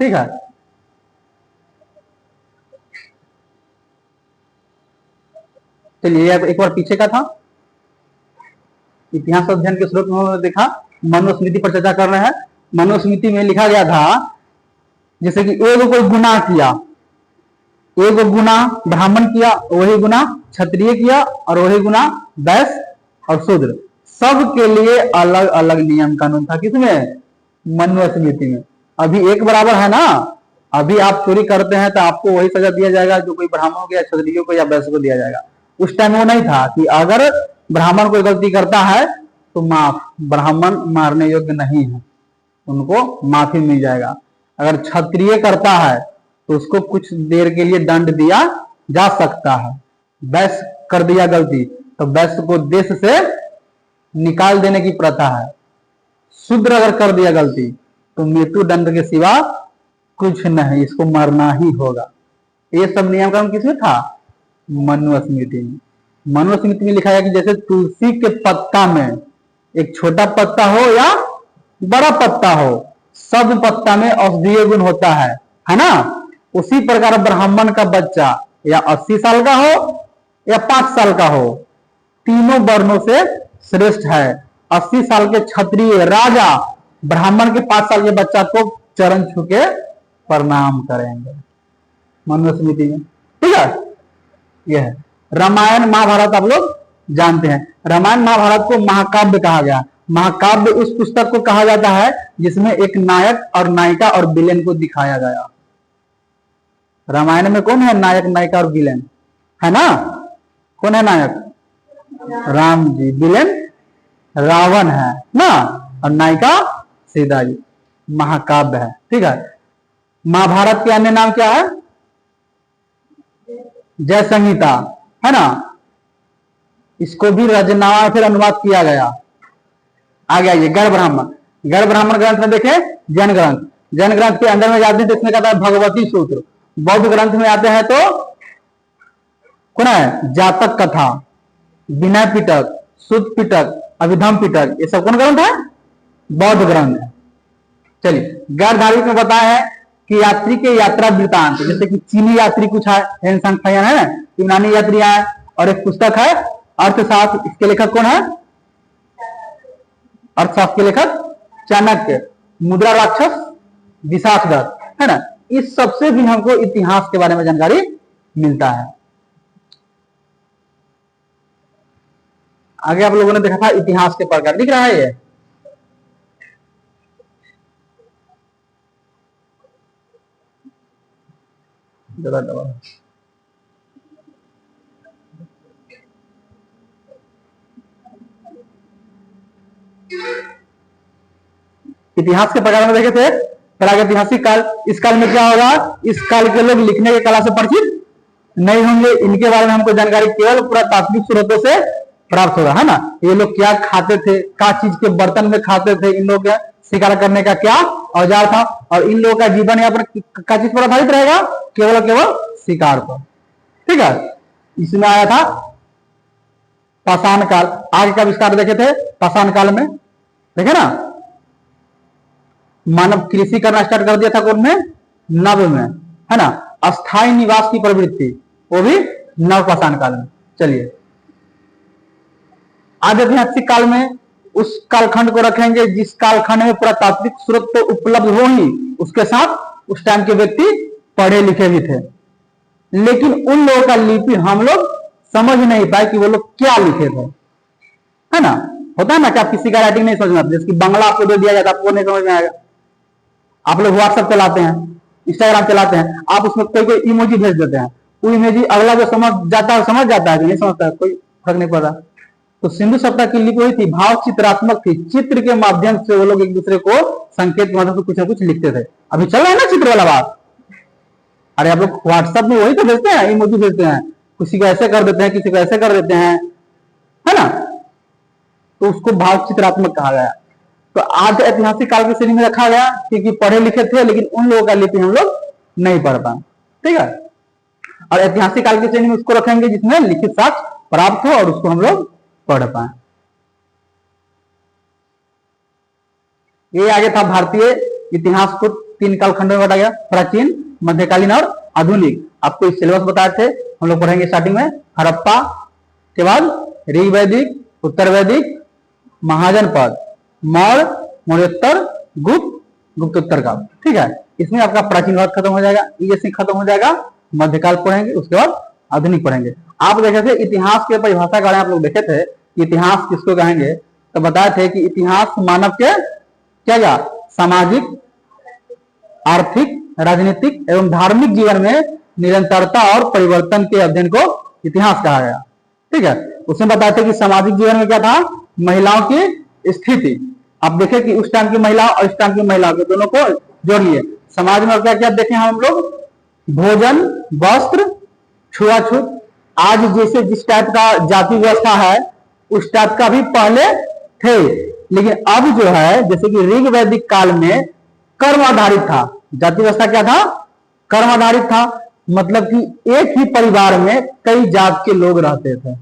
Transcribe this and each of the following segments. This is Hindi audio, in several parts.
ठीक है। चलिए एक बार पीछे का था, इतिहास अध्ययन के स्रोत में देखा, मनुस्मृति पर चर्चा कर रहे हैं। मनुस्मृति में लिखा गया था जैसे कि एक कोई गुनाह किया, एक गुनाह ब्राह्मण किया, वही गुनाह क्षत्रिय किया, और वही गुनाह वैश्य और शूद्र, सब के लिए अलग अलग नियम कानून था। किसमें? मनुस्मृति में। अभी एक बराबर है ना। अभी आप चोरी करते हैं तो आपको वही सजा दिया जाएगा जो कोई ब्राह्मणों को या क्षत्रियों को या वैश्य को दिया जाएगा। उस टाइम वो नहीं था कि अगर ब्राह्मण कोई गलती करता है तो माफ, ब्राह्मण मारने योग्य नहीं है, उनको माफी मिल जाएगा। अगर क्षत्रिय करता है तो उसको कुछ देर के लिए दंड दिया जा सकता है। वैश्य कर दिया गलती तो वैश्य को देश से निकाल देने की प्रथा है। शूद्र अगर कर दिया गलती तो मृत्यु दंड के सिवा कुछ नहीं, इसको मरना ही होगा। ये सब नियम कानून किसमें था? मनुस्मृति में। मनुस्मृति में लिखा है कि जैसे तुलसी के पत्ता में एक छोटा पत्ता हो या बड़ा पत्ता हो, सब पत्ता में औषधीय गुण होता है ना। उसी प्रकार ब्राह्मण का बच्चा या 80 साल का हो या 5 साल का हो, तीनों वर्णों से श्रेष्ठ है। 80 साल के क्षत्रिय राजा ब्राह्मण के 5 साल के बच्चा को चरण छू के प्रणाम करेंगे, मनुस्मृति में। ठीक है, यह है। रामायण महाभारत आप लोग जानते हैं। रामायण महाभारत को महाकाव्य कहा गया। महाकाव्य उस पुस्तक को कहा जाता है जिसमें एक नायक और नायिका और विलेन को दिखाया गया। रामायण में कौन है नायक, नायिका और विलेन? है ना। कौन है नायक? राम जी। विलेन रावण है ना, और नायिका सीता जी। महाकाव्य है। ठीक है। महाभारत के अन्य नाम क्या है? जय संहिता, है ना। इसको भी रचनावा फिर अनुवाद किया गया। आगे आइए, गढ़ ब्राह्मण। गढ़ ब्राह्मण ग्रंथ में देखे जैन ग्रंथ। जैन ग्रंथ के अंदर में जाते हैं तो इसमें कहता है भगवती सूत्र। बौद्ध ग्रंथ में आते हैं तो कौन है? जातक कथा, विनय पिटक, सुत पिटक, अभिधम पिटक, ये सब कौन ग्रंथ है? बौद्ध ग्रंथ है। चलिए, गैर धार्मिक में बताया है कि यात्री के यात्रा वृतांत, जैसे कि चीनी यात्री कुछ है, यूनानी यात्री है, और एक पुस्तक है अर्थशास्त्र। इसके लेखक कौन है? अर्थशास्त्र के लेखक चाणक्य। मुद्रा राक्षस विशाखदत्त, है ना। इस सबसे भी हमको इतिहास के बारे में जानकारी मिलता है। आगे आप लोगों ने देखा था इतिहास के प्रकार, दिख रहा है ये? इतिहास के प्रकार में देखे थे प्रागैतिहासिक काल। इस काल में क्या होगा? इस काल के लोग लिखने की कला से परिचित नहीं होंगे। इनके बारे में हमको जानकारी केवल पुरातात्विक स्रोतों से प्राप्त होगा, है ना। ये लोग क्या खाते थे, क्या चीज के बर्तन में खाते थे, इन लोग शिकार करने का क्या औजार था, और इन लोगों का जीवन यापन क्या चीज पर आधारित रहेगा? केवल केवल शिकार पर। ठीक है। इसमें आया था पाषाण काल। आगे का विस्तार देखे थे पाषाण काल में, देखे ना। मानव कृषि करना स्टार्ट कर दिया था कौन में? नव में, है ना। अस्थायी निवास की प्रवृत्ति, वो भी नव पाषाण काल में। चलिए, आध्यात्मिक काल में उस कालखंड को रखेंगे जिस कालखंड में पुरातात्विक स्रोत तो उपलब्ध हो ही, उसके साथ उस टाइम के व्यक्ति पढ़े लिखे भी थे, लेकिन उन लोगों का लिपि हम लोग समझ नहीं पाए कि वो लोग क्या लिखे थे, है ना। होता है ना कि आप किसी का राइटिंग नहीं समझ में आता, जैसे कि बांग्ला आपको दे दिया जाता है, आपको नहीं समझ में आएगा। आप लोग व्हाट्सएप चलाते हैं, इंस्टाग्राम चलाते हैं, आप उसमें कोई कोई इमोजी भेज देते हैं, वो इमोजी अगला जो समझ जाता है कि नहीं समझता है, कोई फर्क नहीं पड़ता। तो सिंधु सभ्यता की लिपि वही थी, भाव चित्रात्मक थी। चित्र के माध्यम से वो लोग एक दूसरे को संकेत के माध्यम से कुछ ना कुछ लिखते थे। अभी चल रहा है ना चित्र वाला बात। अरे आप लोग व्हाट्सएप में वही तो भेजते हैं, इमोजी भेजते हैं, किसी को ऐसे कर देते हैं, किसी को ऐसे कर देते हैं, है ना। तो उसको भाव चित्रात्मक कहा गया। तो आज ऐतिहासिक काल की श्रेणी में रखा गया क्योंकि पढ़े लिखे थे, लेकिन उन लोगों का लिपि हम लोग नहीं पढ़ पाए। ठीक है। और ऐतिहासिक काल की श्रेणी में उसको रखेंगे जिसमें लिखित साक्ष्य प्राप्त हो और उसको हम लोग पढ़ पाए। ये आगे था भारतीय इतिहास को 3 कालखंडों में बांटा गया, प्राचीन, मध्यकालीन और आधुनिक। आपको इस सिलेबस बताए थे, हम लोग पढ़ेंगे स्टार्टिंग में हड़प्पा के बाद ऋग वैदिक, उत्तर वैदिक, महाजनपद, मौर्य, मौर्योत्तर, गुप्त, गुप्तोत्तर काल। ठीक है, इसमें आपका प्राचीन काल खत्म हो जाएगा, ये खत्म हो जाएगा, मध्यकाल पढ़ेंगे, उसके बाद आधुनिक पढ़ेंगे। आप देखे थे इतिहास के परिभाषा के बारे में आप लोग देखे थे कि इतिहास किसको कहेंगे, तो बताए थे कि इतिहास मानव के क्या सामाजिक, आर्थिक, राजनीतिक एवं धार्मिक जीवन में निरंतरता और परिवर्तन के अध्ययन को इतिहास कहा गया। ठीक है, उसमें बताया था कि सामाजिक जीवन में क्या था, महिलाओं की स्थिति। आप देखें कि उस टाइम की महिला और इस टाइम की महिला के दोनों को जोड़ लिए। समाज में क्या क्या देखे हम लोग, भोजन, वस्त्र, छुआछूत। आज जैसे जिस टाइप का जाति व्यवस्था है उस टाइप का भी पहले थे, लेकिन अब जो है जैसे कि ऋग वैदिक काल में कर्म आधारित था। जाति व्यवस्था क्या था, कर्म आधारित था, मतलब कि एक ही परिवार में कई जात के लोग रहते थे।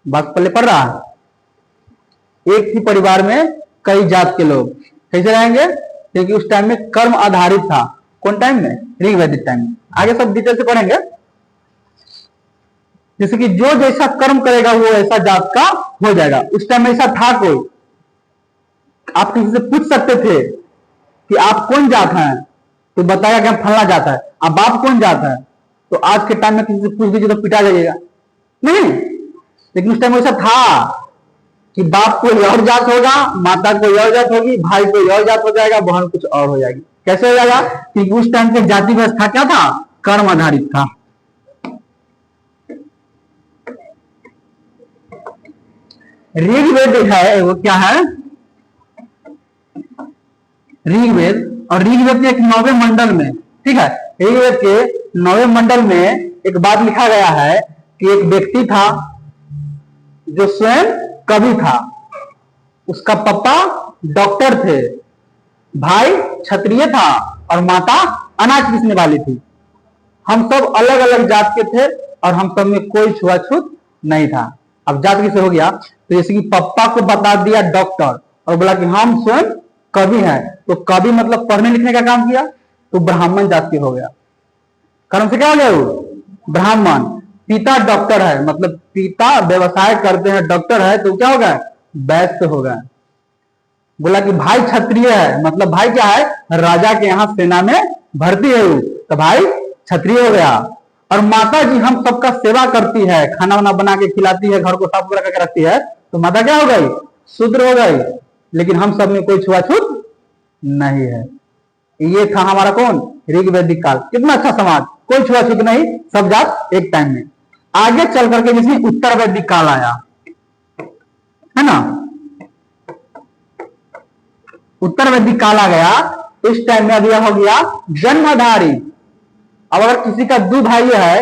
बात पहले पढ़ रहा है, एक ही परिवार में कई जात के लोग कैसे रहेंगे, क्योंकि उस टाइम में कर्म आधारित था। कौन टाइम में, ऋग वैदिक टाइम में। आगे सब डिटेल से पढ़ेंगे, जैसे कि जो जैसा कर्म करेगा वो ऐसा जात का हो जाएगा। उस टाइम में ऐसा था कोई, आप किसी से पूछ सकते थे कि आप कौन जात हैं, तो बताया कि हम फलना जात है। अब आप कौन जात है, तो आज के टाइम में किसी से पूछ दीजिए तो पिटा जाइएगा नहीं, लेकिन उस टाइम ऐसा था कि बाप कोई और जात होगा, माता कोई और जात होगी, भाई कोई और जात हो जाएगा, बहन कुछ और हो जाएगी। कैसे हो जाएगा, क्योंकि उस टाइम पे जाति व्यवस्था क्या था, कर्म आधारित था। ऋग्वेद है वो क्या है, ऋग्वेद, और ऋग्वेद के एक 9वें मंडल में, ठीक है, ऋग्वेद के 9वें मंडल में एक बात लिखा गया है कि एक व्यक्ति था जो स्वयं कवि था, उसका पापा डॉक्टर थे, भाई क्षत्रिय था और माता अनाज पीसने वाली थी। हम सब अलग अलग जात के थे और हम सब में कोई छुआछूत नहीं था। अब जात किसे हो गया, तो जैसे कि पापा को बता दिया डॉक्टर और बोला कि हम स्वयं कवि हैं, तो कवि मतलब पढ़ने लिखने का काम किया, तो ब्राह्मण जात के हो गया। कर्म से क्या हो गया वो, ब्राह्मण। पिता डॉक्टर है, मतलब पिता व्यवसाय करते हैं, डॉक्टर है, तो क्या होगा, वैश्य होगा। बोला कि भाई क्षत्रिय है, मतलब भाई क्या है, राजा के यहाँ सेना में भर्ती है वो, तो भाई क्षत्रिय हो गया। और माता जी हम सबका सेवा करती है, खाना वाना बना के खिलाती है, घर को साफ सुथरा करके रखती है, तो माता क्या हो गई, शूद्र हो गई। लेकिन हम सब में कोई छुआछूत नहीं है। ये था हमारा कौन, ऋग वैदिक काल। कितना अच्छा समाज, कोई छुआछूत नहीं, सब जात एक टाइम में। आगे चल करके जिसमें उत्तर वैदिक काल आया है ना, उत्तर वैदिक काल आ गया, इस टाइम में अभी हो गया जन्मधारी। अब अगर किसी का दो भाई है,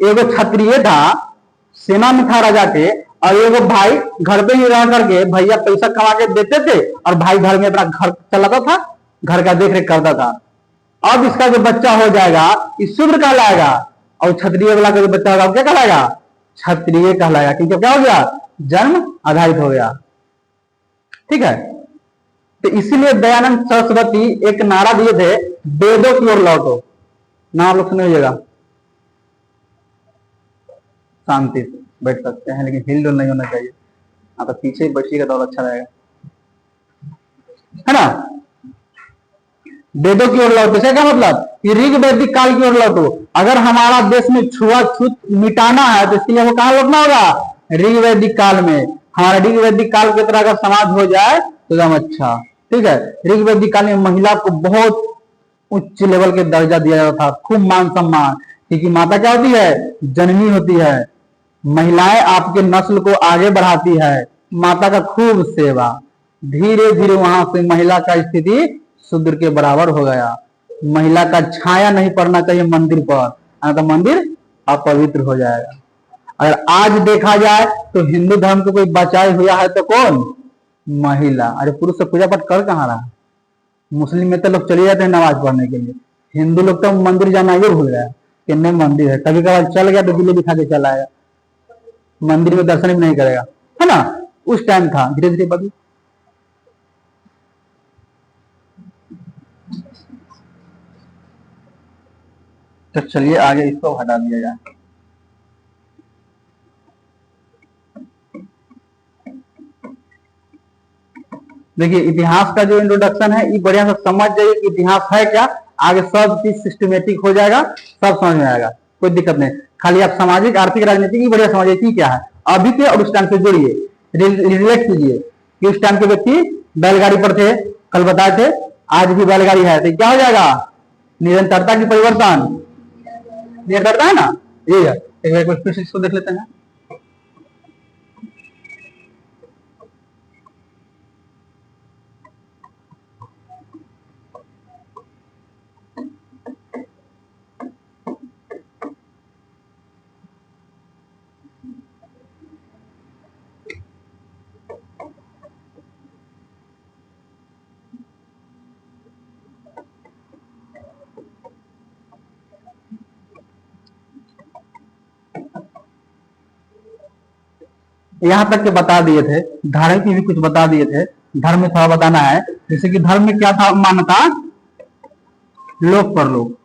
एगो क्षत्रिय था, सेना में था राजा के, और एगो भाई घर पे ही रह करके भैया पैसा कमा के देते थे और भाई घर में अपना घर चलाता था, घर का देख रेख करता था। अब इसका जो बच्चा हो जाएगा इस शूद्र कहलाएगा, और क्षत्रिय वाला का जो बच्चा होगा क्या कहलाएगा, क्षत्रिय कहलाएगा, क्योंकि क्या हो गया, जन्म आधारित हो गया। ठीक है, तो इसीलिए दयानंद सरस्वती एक नारा दिए थे, वेदों की ओर लौटो। ना आप लोग सुनिएगा, शांति से बैठ सकते हैं, लेकिन हिल डुल नहीं होना चाहिए। हाँ, तो पीछे बैठिएगा तो और अच्छा रहेगा, है ना। वेदों की ओर लौटो से क्या मतलब कि ऋग वैदिक काल की ओर लौटो। अगर हमारा देश में छुआछूत मिटाना है तो इसके लिए वो कहां लौटना होगा, ऋग वैदिक काल में। हमारा ऋग वैदिक काल की तरह अगर समाज हो जाए तो एकदम अच्छा। ठीक है, ऋग वैदिक काल में महिला को बहुत उच्च लेवल के दर्जा दिया जाता था, खूब मान सम्मान, क्योंकि माता क्या होती है, जननी होती है। महिलाएं आपके नस्ल को आगे बढ़ाती है, माता का खूब सेवा। धीरे धीरे वहां से महिला का स्थिति शूद्र के बराबर हो गया। महिला का छाया नहीं पड़ना चाहिए मंदिर पर, तो मंदिर अपवित्र हो जाएगा। अगर आज देखा जाए तो हिंदू धर्म को कोई बचाए हुआ है तो कौन, महिला। अरे पुरुष से पूजा पाठ कर कहाँ रहा, मुस्लिम में तो लोग चले जाते हैं नमाज पढ़ने के लिए, हिंदू लोग तो मंदिर जाना ही भूल गया कि नहीं मंदिर है। कभी कभार चल गया तो दिल्ली दिखा के चला आया, मंदिर में दर्शन भी नहीं करेगा, है ना। उस टाइम था, धीरे धीरे बदल। तो चलिए आगे इसको हटा दिया जाए। देखिए इतिहास का जो इंट्रोडक्शन है ये बढ़िया से समझ जाइए कि इतिहास है क्या। आगे सब चीज सिस्टमेटिक हो जाएगा, सब समझ में आएगा, कोई दिक्कत नहीं। खाली आप सामाजिक आर्थिक राजनीति की बढ़िया समझिए कि क्या है अभी के और उस टाइम से जोड़िए, रिलेट कीजिए कि उस टाइम के व्यक्ति बैलगाड़ी पर थे, कल बताए थे, आज भी बैलगाड़ी है, तो क्या हो जाएगा निरंतरता की परिवर्तन, निरंतरता है ना। ये है एक बार फिर से इसको देख लेते हैं। यहां तक के बता दिए थे, धर्म की भी कुछ बता दिए थे, धर्म में थोड़ा बताना है। जैसे कि धर्म में क्या था मान्यता, लोक परलोक,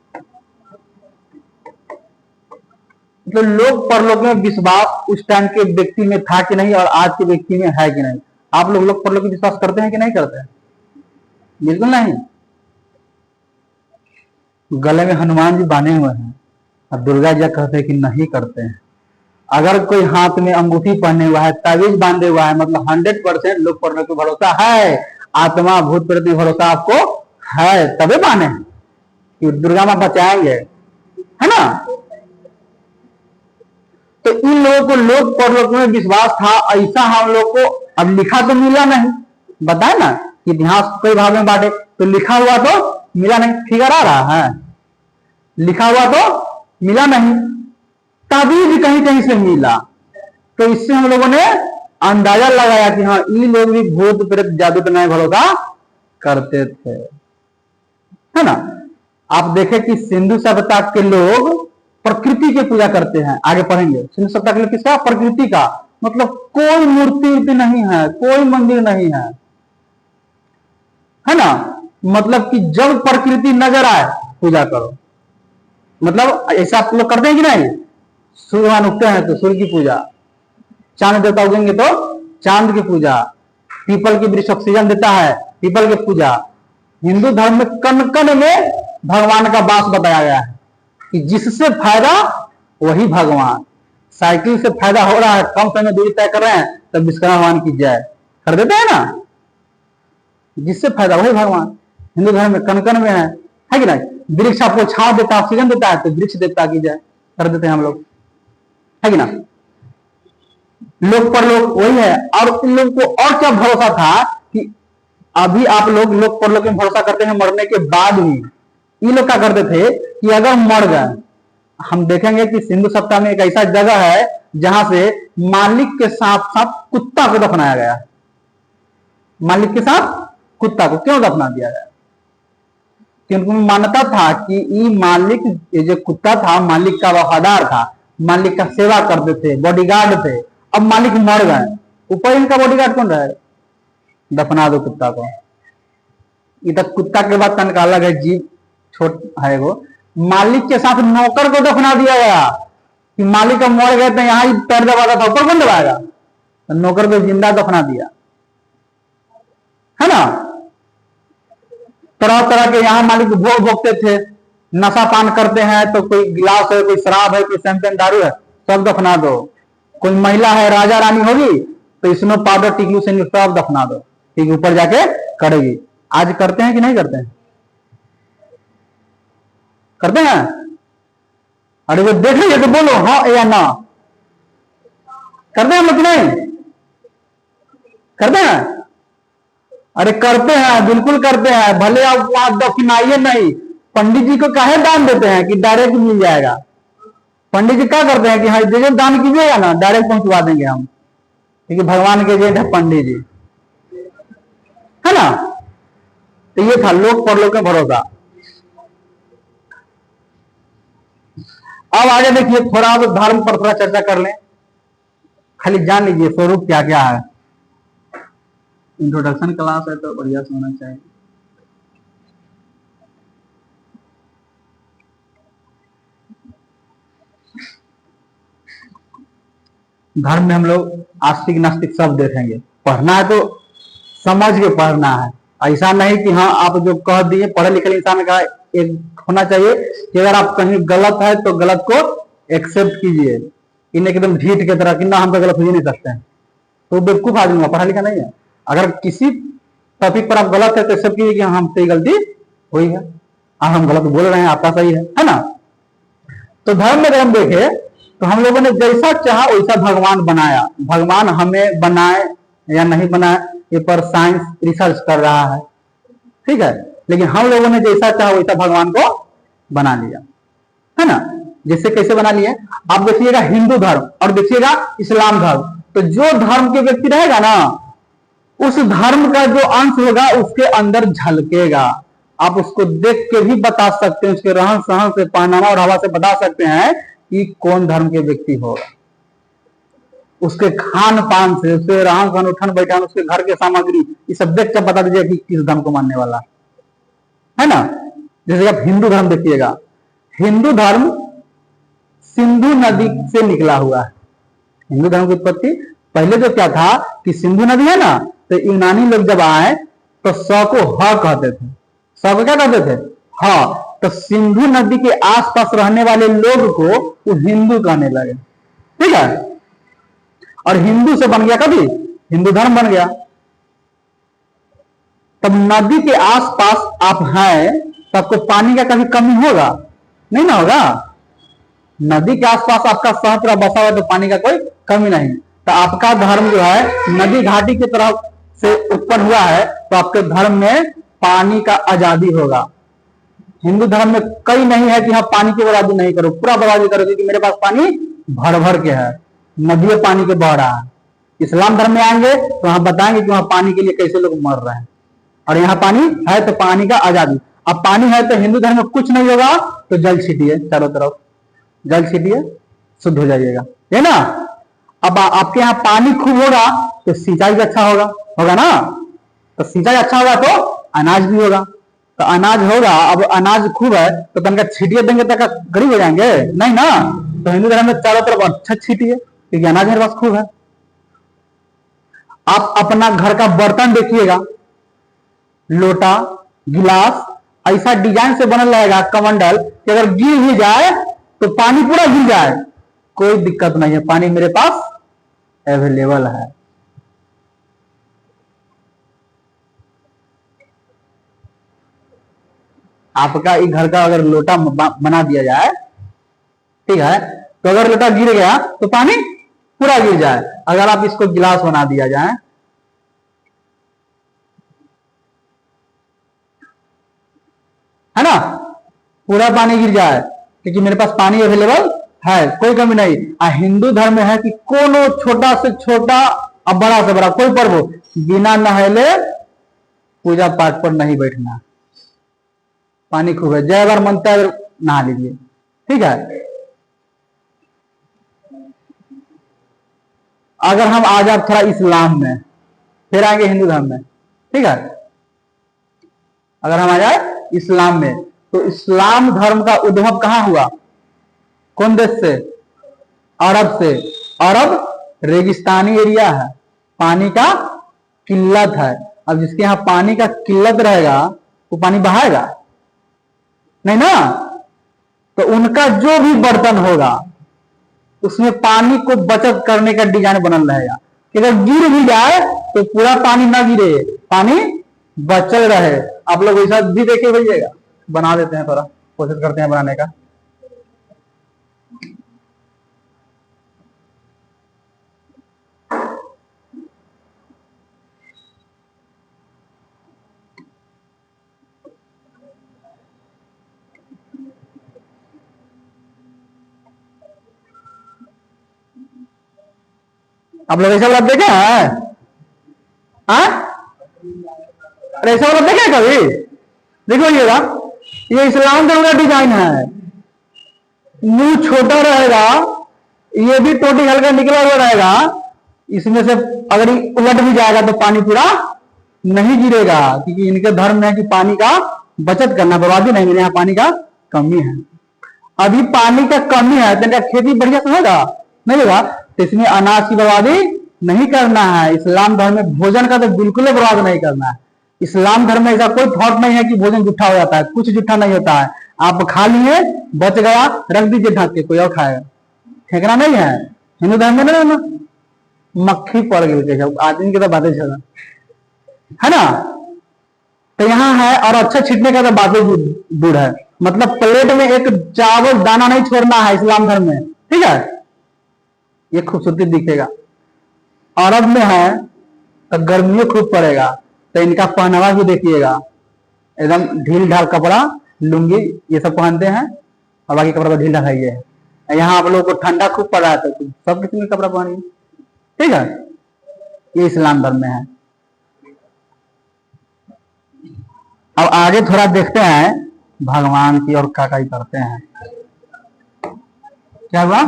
मतलब लोक परलोक में विश्वास उस टाइम के व्यक्ति में था कि नहीं और आज के व्यक्ति में है कि नहीं। आप लोग लोक परलोक में विश्वास करते हैं कि नहीं करते हैं? बिल्कुल नहीं। गले में हनुमान जी बांधे हुए हैं और दुर्गा जी कहते हैं कि नहीं करते हैं। अगर कोई हाथ में अंगूठी पहने हुआ है, ताबीज बांधे हुआ है, मतलब 100% लोक परलोक पे भरोसा है, आत्मा भूत प्रेत में भरोसा आपको है, तबे माने कि दुर्गा माँ बचाएंगे, है ना। तो इन लोगों को लोक परलोक में विश्वास था, ऐसा हम लोग को अब लिखा तो मिला नहीं, बताए ना कि इतिहास कई भाग में बांटे, तो लिखा हुआ तो मिला नहीं, फिगर आ रहा है, लिखा हुआ तो मिला नहीं, ताबीज कहीं कहीं से मिला। तो इससे हम लोगों ने अंदाजा लगाया कि हाँ ये लोग भी भूत प्रेत जादू टोना भरोसा करते थे, है ना। आप देखें कि सिंधु सभ्यता के लोग प्रकृति की पूजा करते हैं, आगे पढ़ेंगे। सिंधु सभ्यता के लोग किसका, प्रकृति का, मतलब कोई मूर्ति नहीं है, कोई मंदिर नहीं है ना। मतलब कि जब प्रकृति नजर आए पूजा करो, मतलब ऐसा आप लोग करते हैं कि नहीं। सूर्यमान उगते हैं तो सूर्य की पूजा, चांद देवता उगेंगे तो चांद की पूजा, पीपल की वृक्ष ऑक्सीजन देता है, पीपल की पूजा। हिंदू धर्म में कण कण में भगवान का वास बताया गया है कि जिससे फायदा वही भगवान। साइकिल से फायदा हो रहा है, कम समय दूरी तय कर रहे हैं, तब विश्वकर्मा भगवान की जय कर देते हैं ना, जिससे फायदा वही भगवान। हिंदू धर्म में कण कण में है कि नहीं। वृक्ष आपको छांव देता है, ऑक्सीजन देता है, तो वृक्ष देवता की जय कर देते हैं हम लोग, है कि ना। लोक परलोक वही है। और इन लोगों को और क्या भरोसा था कि अभी आप लोग लोक परलोक में भरोसा करते हैं मरने के बाद भी। ये लोग क्या करते थे कि अगर मर गए, हम देखेंगे कि सिंधु सभ्यता में एक ऐसा जगह है जहां से मालिक के साथ साथ कुत्ता को दफनाया गया। मालिक के साथ कुत्ता को क्यों दफना दिया गया? क्योंकि उनको मान्यता था कि ये मालिक, ये जो कुत्ता था मालिक का वफादार था, मालिक का सेवा करते थे, बॉडीगार्ड थे। अब मालिक मर गए, ऊपर इनका बॉडीगार्ड कौन रहे? दफना दो कुत्ता को। इधर कुत्ता के बाद तन का अलग है, जीव छोट है वो। मालिक के साथ नौकर को दफना दिया गया कि मालिक मर गए तो यहां ही पैर दबाता था, ऊपर कौन दबाएगा? तो नौकर को जिंदा दफना दिया, है ना। तरह तरह के यहाँ मालिक भोग भोगते थे, नशा पान करते हैं तो कोई गिलास है, कोई शराब है, कोई शैंपेन दारू है, सब दफना दो। कोई महिला है, राजा रानी होगी, तो स्नो पाउडर टिकलू से सब दफना दो, ठीक ऊपर जाके करेगी। आज करते हैं कि नहीं करते हैं? करते हैं। अरे वो देख लीजिए तो बोलो हाँ या ना, करते हैं मतलब नहीं करते हैं? अरे करते हैं, बिल्कुल करते हैं। भले आप वहां दफनाइए नहीं, पंडित जी को काहे दान देते हैं कि डायरेक्ट मिल जाएगा। पंडित जी क्या करते हैं कि हाँ जो दान कीजिएगा ना डायरेक्ट पहुंचवा देंगे हम, क्योंकि भगवान के एजेंट है पंडित जी, है ना। तो ये था लोक परलोक में भरोसा। अब आगे देखिए, थोड़ा अब धर्म पर थोड़ा चर्चा कर लें। खाली जान लीजिए स्वरूप क्या क्या है। इंट्रोडक्शन क्लास है तो बढ़िया से होना चाहिए। धर्म में हम लोग आस्तिक नास्तिक सब देखेंगे। पढ़ना है तो समझ के पढ़ना है, ऐसा नहीं कि हाँ आप जो कह दिए, पढ़े लिखे इंसान का एक होना चाहिए कि अगर आप कहीं गलत है तो गलत को एक्सेप्ट कीजिए, इन एकदम ढीठ के तरह कि ना हम तो गलत हो ही नहीं सकते हैं, तो बेवकूफ आदमी पढ़ा लिखा नहीं है। अगर किसी टॉपिक पर आप गलत है तो एक्सेप्ट कीजिए कि हमसे गलती हुई है, हम गलत बोल रहे हैं, आपका सही है ना। तो धर्म में अगर हम देखे तो हम लोगों ने जैसा चाहा वैसा भगवान बनाया। भगवान हमें बनाए या नहीं बनाए ये पर साइंस रिसर्च कर रहा है, ठीक है, लेकिन हम लोगों ने जैसा चाहा वैसा भगवान को बना लिया, है ना। जैसे कैसे बना लिए, आप देखिएगा हिंदू धर्म और देखिएगा इस्लाम धर्म, तो जो धर्म के व्यक्ति रहेगा ना उस धर्म का जो अंश होगा उसके अंदर झलकेगा। आप उसको देख के भी बता सकते हैं, उसके रहन सहन से, पहनावा और हवा से बता सकते हैं कि कौन धर्म के व्यक्ति होगा। उसके खान पान से, उसके रहन सहन, उठन बैठन, उसके घर के सामग्री, ये सब देख कर बता दीजिए कि किस धर्म को मानने वाला है ना। जैसे आप हिंदू धर्म देखिएगा, हिंदू धर्म सिंधु नदी से निकला हुआ है। हिंदू धर्म की उत्पत्ति पहले जो क्या था कि सिंधु नदी है ना, तो यूनानी लोग जब आए तो स को ह कहते थे, स को क्या कहते थे, ह। तो सिंधु नदी के आसपास रहने वाले लोग को वो हिंदू कहने लगे, ठीक है। और हिंदू से बन गया कभी हिंदू धर्म बन गया। तब नदी के आसपास आप हैं तो आपको पानी का कभी कमी होगा नहीं ना होगा। नदी के आसपास आपका शहर पूरा बसा हुआ है तो पानी का कोई कमी नहीं। तो आपका धर्म जो है नदी घाटी की तरफ से उत्पन्न हुआ है, तो आपके धर्म में पानी का आजादी होगा। हिंदू धर्म में कई नहीं है कि हाँ पानी की बर्बादी नहीं करो, पूरा बर्बादी करो क्योंकि मेरे पास पानी भर भर के है, नदी पानी के बह रहा है। इस्लाम धर्म में आएंगे तो वहां बताएंगे कि वहां पानी के लिए कैसे लोग मर रहे हैं, और यहाँ पानी है तो पानी का आजादी। अब पानी है तो हिंदू धर्म में कुछ नहीं होगा तो जल छीटिए, चारों तरफ जल छीटिए, शुद्ध हो जाइएगा, है ना। अब आपके यहाँ पानी खूब होगा तो सिंचाई भी अच्छा होगा ना। तो सिंचाई अच्छा होगा तो अनाज भी होगा, तो अनाज होगा। अब अनाज खूब है तो तनका छीटिए देंगे तो गरीब हो जाएंगे नहीं ना। तो हिंदू धर्म में चारों तरफ अच्छा छीटिए क्योंकि अनाज मेरे पास खूब है। आप अपना घर का बर्तन देखिएगा, लोटा गिलास ऐसा डिजाइन से बनल रहेगा कमंडल कि अगर गिर भी जाए तो पानी पूरा गिर जाए, कोई दिक्कत नहीं है, पानी मेरे पास अवेलेबल है। आपका इस घर का अगर लोटा बना दिया जाए, ठीक है, तो अगर लोटा गिर गया तो पानी पूरा गिर जाए। अगर आप इसको गिलास बना दिया जाए, है ना, पूरा पानी गिर जाए क्योंकि मेरे पास पानी अवेलेबल है, कोई कमी नहीं। हिंदू धर्म में है कि कोनो छोटा से छोटा अब बड़ा से बड़ा कोई पर्व हो, बिना नहले पूजा पाठ पर नहीं बैठना, पानी खूब है, जय बार मनता है नहा लीजिए, ठीक है। अगर हम आ जाए थोड़ा इस्लाम में, फिर आएंगे हिंदू धर्म में, ठीक है। अगर हम आ जाए इस्लाम में तो इस्लाम धर्म का उद्भव कहां हुआ, कौन देश से, अरब से। अरब रेगिस्तानी एरिया है, पानी का किल्लत है। अब जिसके यहां पानी का किल्लत रहेगा वो पानी बहाएगा नहीं ना। तो उनका जो भी बर्तन होगा उसमें पानी को बचत करने का डिजाइन बनल रहेगा कि अगर गिर भी जाए तो पूरा पानी ना गिरे, पानी बचल रहे। आप लोग वैसा भी देखे भैया, बना देते हैं, थोड़ा कोशिश करते हैं बनाने का। आप लोग ऐसा वाला देखे हैं? अरे ऐसा वाला देखे कभी? देखो ये इस्लाम धर्म का डिजाइन है, मुंह छोटा रहेगा, ये भी टोटी हल्का निकला हुआ रहेगा, इसमें से अगर उलट भी जाएगा तो पानी पूरा नहीं गिरेगा क्योंकि इनके धर्म में है कि पानी का बचत करना, बर्बादी नहीं, यहाँ पानी का कमी है। अभी पानी का कमी है तो खेती बढ़िया से होगा नहीं होगा। तो इसमें अनाज की बर्बादी नहीं करना है। इस्लाम धर्म में भोजन का तो बिल्कुल ही बर्बाद नहीं करना है। इस्लाम धर्म में ऐसा कोई थॉट नहीं है कि भोजन जूठा हो जाता है, कुछ जूठा नहीं होता है। आप खा लिए, बच गया, रख दीजिए ढक के, कोई और खाएगा, फेंकना नहीं है। हिंदू धर्म में ना मक्खी पड़ गई आदमी की तो बातें चल है ना। तो यहाँ है, और अच्छा छिटने का तो बातें दूर है। मतलब प्लेट में एक चावल दाना नहीं छोड़ना है इस्लाम धर्म में, ठीक है। ये खूबसूरती दिखेगा। अरब में है तो गर्मियों खूब पड़ेगा, तो इनका पहनावा भी देखिएगा, एकदम ढील ढाल कपड़ा, लुंगी ये सब पहनते हैं, और बाकी कपड़ा ढील ढाल है। यहाँ आप लोगों को ठंडा खूब पड़ रहा है तो सब किस्म के कपड़ा पहनिए, ठीक है। ये इस्लाम धर्म में है। अब आगे थोड़ा देखते हैं भगवान की और क्या करते हैं। क्या हुआ,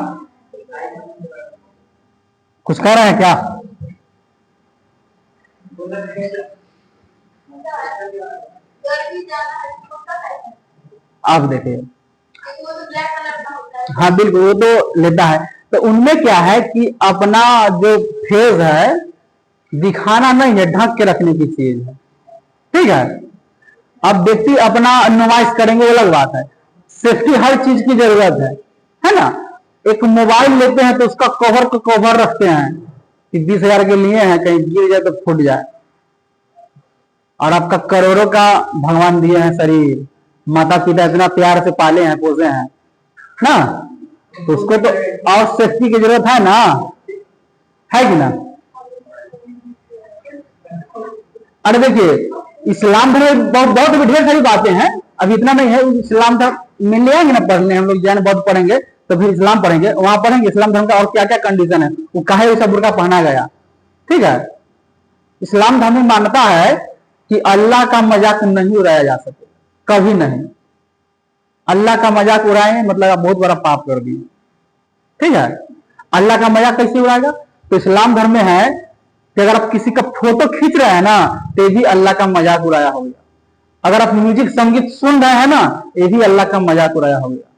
कुछ कह रहे हैं क्या? आप देखिए, हाँ बिल्कुल, वो तो लेता है। तो उनमें क्या है कि अपना जो फेज है दिखाना नहीं है, ढक के रखने की चीज है, ठीक है। अब व्यक्ति अपना नुमाइश करेंगे वो अलग बात है। सेफ्टी हर चीज की जरूरत है ना। एक मोबाइल लेते हैं तो उसका कवर को कवर रखते हैं कि 20,000 के लिए हैं, कहीं गिर जाए तो फूट जाए। और आपका करोड़ों का भगवान दिए हैं शरीर, माता पिता इतना प्यार से पाले हैं, पोसे हैं ना, तो उसको तो और सेफ्टी की जरूरत है ना, है कि ना। अरे देखिए, इस्लाम धर्म में बहुत ढेर सारी बातें हैं, अभी इतना नहीं है। इस्लाम धर्म मिल जाएंगे ना पढ़ने, हम लोग जैन बौद्ध पढ़ेंगे तो फिर इस्लाम पढ़ेंगे, वहां पढ़ेंगे इस्लाम धर्म का और क्या क्या कंडीशन है, वो काहे वैसा बुर्का पहना गया, ठीक है। इस्लाम धर्म में मान्यता है कि अल्लाह का मजाक नहीं उड़ाया जा सके, कभी नहीं। अल्लाह का मजाक उड़ाए मतलब आप बहुत बड़ा पाप कर दिए, ठीक है। अल्लाह का मजाक कैसे उड़ाएगा? तो इस्लाम धर्म में है कि अगर आप किसी का फोटो खींच रहे हैं ना तो भी अल्लाह का मजाक उड़ाया हो गया। अगर आप म्यूजिक संगीत सुन रहे हैं ना ये भी अल्लाह का मजाक उड़ाया हो गया।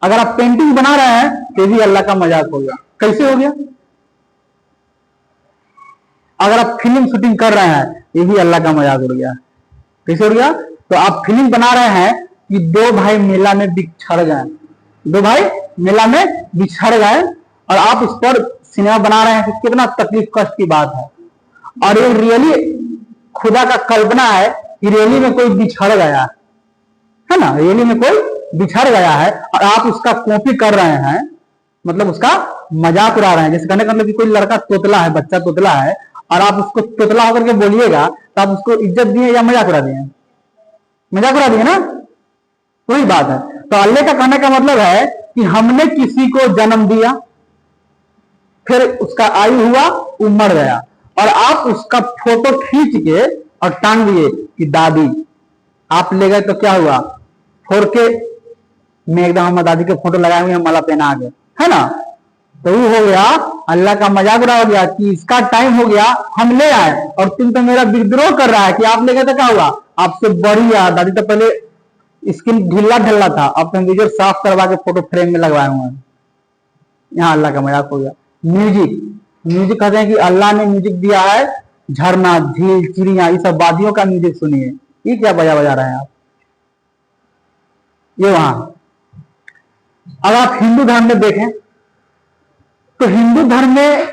अगर आप पेंटिंग बना रहे हैं तो भी अल्लाह का मजाक हो गया। कैसे हो गया? अगर आप फिल्म शूटिंग कर रहे हैं ये भी अल्लाह का मजाक उड़ गया। कैसे उड़ गया? तो आप फिल्म बना रहे हैं कि दो भाई मेला में बिछड़ गए, दो भाई मेला में बिछड़ गए, और आप उस पर सिनेमा बना रहे हैं कि कितना तकलीफ कष्ट की बात है। और ये रियली खुदा का कल्पना है कि रियली में कोई बिछड़ गया है ना, रियली में कोई बिछड़ गया है और आप उसका कॉपी कर रहे हैं, मतलब उसका मजाक उड़ा रहे हैं। जैसे कहने का मतलब कि कोई लड़का तोतला है, बच्चा तोतला है, और आप उसको तोतला होकर के बोलिएगा तो आप उसको इज्जत दिए या मजाक उड़ा दिए? मजाक उड़ा दिए ना, वही बात है। तो अल्लाह का कहने का मतलब है कि हमने किसी को जन्म दिया, फिर उसका आयु हुआ, वो मर गया, और आप उसका फोटो खींच के और टांग दिए कि दादी आप ले गए, तो क्या हुआ? 4K में एकदम हम दादी के फोटो लगाए हुए हैं, माला पहना के, है ना। तो वो हो गया अल्लाह का मजाक उड़ा हो गया कि इसका टाइम हो गया, हम ले आए, और तुम तो मेरा विद्रोह कर रहा है कि आप ले गए तो क्या हुआ? आपसे बड़ी यार दादी तो पहले स्किन ढीला ढल्ला था, अब तो वीडियो साफ करवा के फोटो फ्रेम में लगवाए हुए हैं। यहाँ अल्लाह का मजाक हो गया। म्यूजिक कहते हैं कि अल्लाह ने म्यूजिक दिया है, झरना, झील, चिड़िया, ये सब वादियों का म्यूजिक सुनिए। ये क्या बजा रहे हैं आप? ये वहां। अब आप हिंदू धर्म में देखें तो हिंदू धर्म में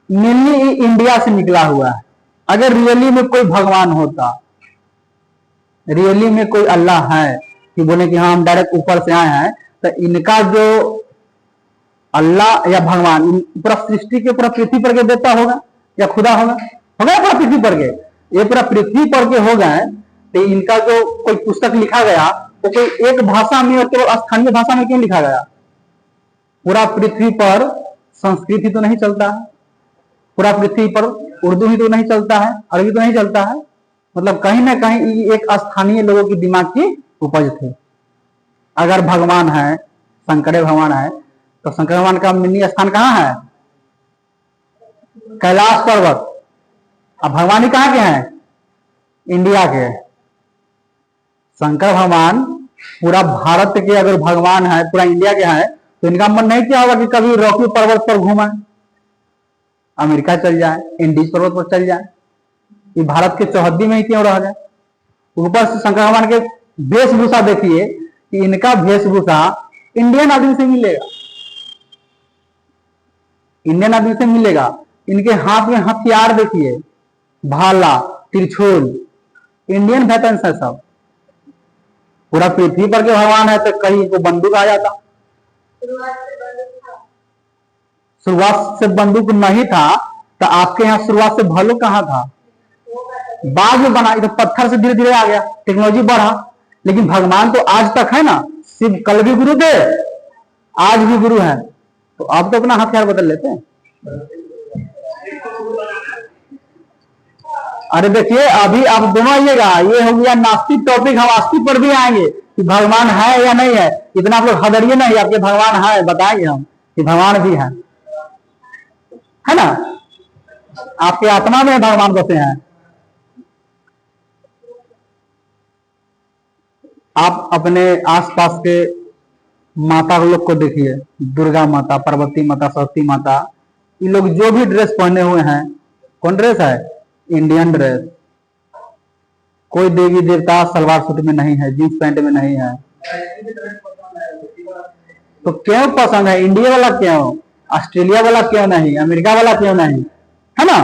मेनली इंडिया से निकला हुआ है। अगर रियली में कोई भगवान होता, रियली में कोई अल्लाह है कि बोले कि हाँ हम डायरेक्ट ऊपर से आए हैं, तो इनका जो अल्लाह या भगवान पूरा सृष्टि के पूरा पृथ्वी पर के देता होगा या खुदा होगा पूरा पृथ्वी पर के, ये पूरा पृथ्वी पर के हो गए। तो इनका जो कोई पुस्तक लिखा गया वो कोई एक भाषा में और केवल स्थानीय भाषा में क्यों लिखा गया? पूरा पृथ्वी पर संस्कृत ही तो नहीं चलता है, पूरा पृथ्वी पर उर्दू ही तो नहीं चलता है, अरबी तो नहीं चलता है। मतलब कहीं ना कहीं एक स्थानीय लोगों की दिमाग की उपज थे। अगर भगवान है, शंकर भगवान है, तो शंकर भगवान का मिनी स्थान कहाँ है? कैलाश पर्वत। अब भगवान ही कहाँ के हैं? इंडिया के। शंकर भगवान पूरा भारत के अगर भगवान है, पूरा इंडिया के हैं, तो इनका मन नहीं किया होगा कि कभी रॉकी पर्वत पर घूमा, अमेरिका चल जाए, इंडीज पर्वत पर चल जाए, ये भारत के चौहद्दी में ही क्यों रह जाए। ऊपर से शंकर भगवान के वेशभूषा देखिए कि इनका वेशभूषा इंडियन आदमी से मिलेगा, इंडियन आदमी से मिलेगा। इनके हाथ में हथियार देखिए, भाला, त्रिशूल, इंडियन वेपन्स है सब। पूरा पृथ्वी पर के भगवान है तो कहीं को बंदूक आ जाता। शुरुआत से बंदूक नहीं था तो आपके यहाँ शुरुआत से भालू कहाँ था, बाद में बना, तो पत्थर से धीरे धीरे आ गया, टेक्नोलॉजी बढ़ा। लेकिन भगवान तो आज तक है ना, सिर्फ कल भी गुरु थे, आज भी गुरु है, तो आप तो अपना हथियार बदल लेते हैं। अरे देखिए अभी आप दोनों आइएगा, ये हो गया नास्तिक टॉपिक, हम आस्तिक पर भी आएंगे कि भगवान है या नहीं है। इतना आप लोग हदरिए नहीं, आपके भगवान है बताएंगे हम कि भगवान भी है ना, आपके आत्मा में भगवान बसे हैं। आप अपने आसपास के माता लोग को देखिए, दुर्गा माता, पार्वती माता, सरस्वती माता, ये लोग जो भी ड्रेस पहने हुए हैं, कौन ड्रेस है, इंडियन ड्रेस। कोई देवी देवता सलवार सूट में नहीं है, जींस पैंट में नहीं है। तो क्यों पसंद है, इंडिया वाला क्यों, ऑस्ट्रेलिया वाला क्यों नहीं, अमेरिका वाला क्यों नहीं, है ना।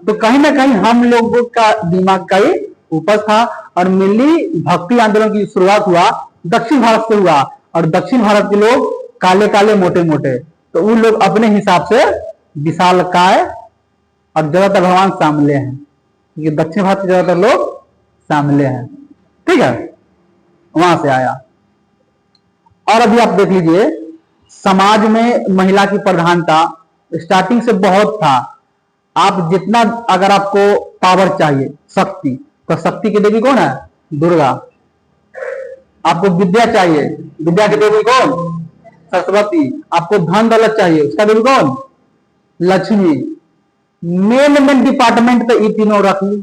तो कहीं ना कहीं हम लोगों का दिमाग का ही ऊपर था। और मिली भक्ति आंदोलन की शुरुआत हुआ दक्षिण भारत से हुआ, और दक्षिण भारत के लोग काले काले मोटे मोटे, तो उन लोग अपने हिसाब से विशालकाय, और ज्यादातर भगवान सामले हैं, क्योंकि दक्षिण भारत के ज्यादातर लोग सामले हैं, ठीक है, वहां से आया। और अभी आप देख लीजिए समाज में महिला की प्रधानता स्टार्टिंग से बहुत था। आप जितना, अगर आपको पावर चाहिए, शक्ति, तो शक्ति की देवी कौन है, दुर्गा। आपको विद्या चाहिए, विद्या की देवी कौन, सरस्वती। आपको धन दौलत चाहिए, उसका देवी कौन, लक्ष्मी। मेन डिपार्टमेंट तो ये तीनों रख ली।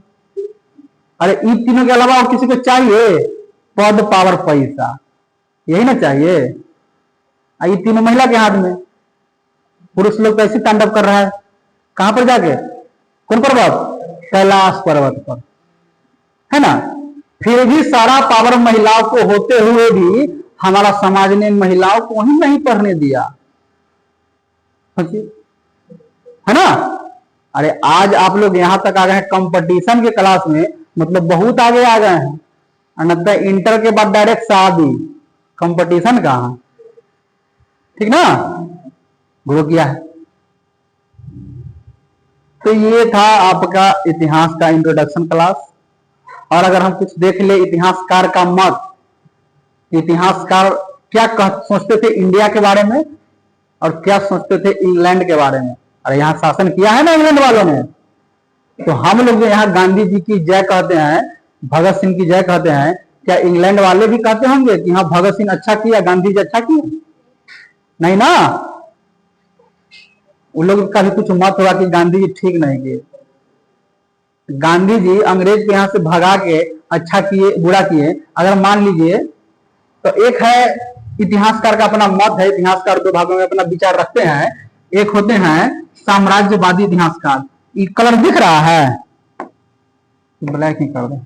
अरे ये तीनों के अलावा और किसी को चाहिए, पद, पावर, पैसा, यही ना चाहिए। ये तीनों महिला के हाथ में। पुरुष लोग कैसे तांडव कर रहा है, कहां पर जाके, कौन पर्वत, कैलाश पर्वत पर, है ना। फिर भी सारा पावर महिलाओं को होते हुए भी हमारा समाज ने महिलाओं को ही नहीं पढ़ने दिया, है ना। अरे आज आप लोग यहां तक आ गए हैं कंपटीशन के क्लास में, मतलब बहुत आगे आ गए हैं। अन्यथा इंटर के बाद डायरेक्ट शादी, कंपटीशन कहां, ठीक ना, ग्रो किया है। तो ये था आपका इतिहास का इंट्रोडक्शन क्लास। और अगर हम कुछ देख ले इतिहासकार का मत, इतिहासकार क्या सोचते थे इंडिया के बारे में और क्या सोचते थे इंग्लैंड के बारे में। अरे यहाँ शासन किया है ना इंग्लैंड वालों ने, तो हम लोग जो यहाँ गांधी जी की जय कहते हैं, भगत सिंह की जय कहते हैं, क्या इंग्लैंड वाले भी कहते होंगे कि हाँ भगत सिंह अच्छा किया, गांधी जी अच्छा किया, नहीं ना। उन लोग का भी कुछ मत होगा कि गांधी जी ठीक नहीं किए। गांधी जी अंग्रेज के यहां से भगा के अच्छा किए, बुरा किए, अगर मान लीजिए, तो एक है इतिहासकार का अपना मत है, इतिहासकार दो भागों में अपना विचार रखते हैं। एक होते हैं साम्राज्यवादी इतिहासकार, ये कलर दिख रहा है, ब्लैक ही कर दे।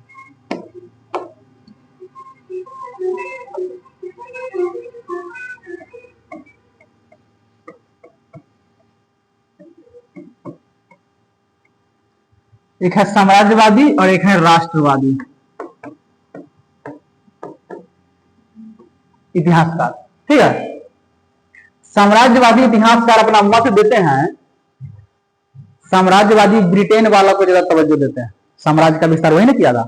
एक है साम्राज्यवादी और एक है राष्ट्रवादी इतिहासकार, ठीक है। साम्राज्यवादी इतिहासकार अपना मत देते हैं, साम्राज्यवादी ब्रिटेन वाला को ज्यादा तवज्जो देते हैं। साम्राज्य का विस्तार वही ना किया था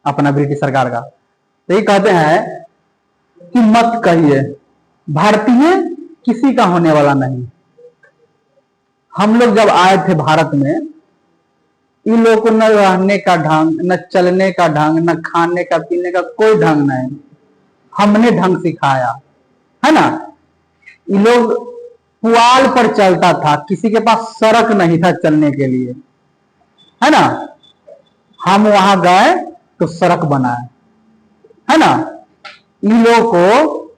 अपना ब्रिटिश सरकार का। तो ये कहते हैं कि मत कहिए, भारतीय किसी का होने वाला नहीं। हम लोग जब आए थे भारत में, इन लोगों को न रहने का ढंग, न चलने का ढंग, न खाने का पीने का कोई ढंग नहीं, हमने ढंग सिखाया, है ना। ये लोग पुआल पर चलता था, किसी के पास सड़क नहीं था चलने के लिए, है ना। हम वहां गए तो सड़क बनाए, है ना। इन लोगों को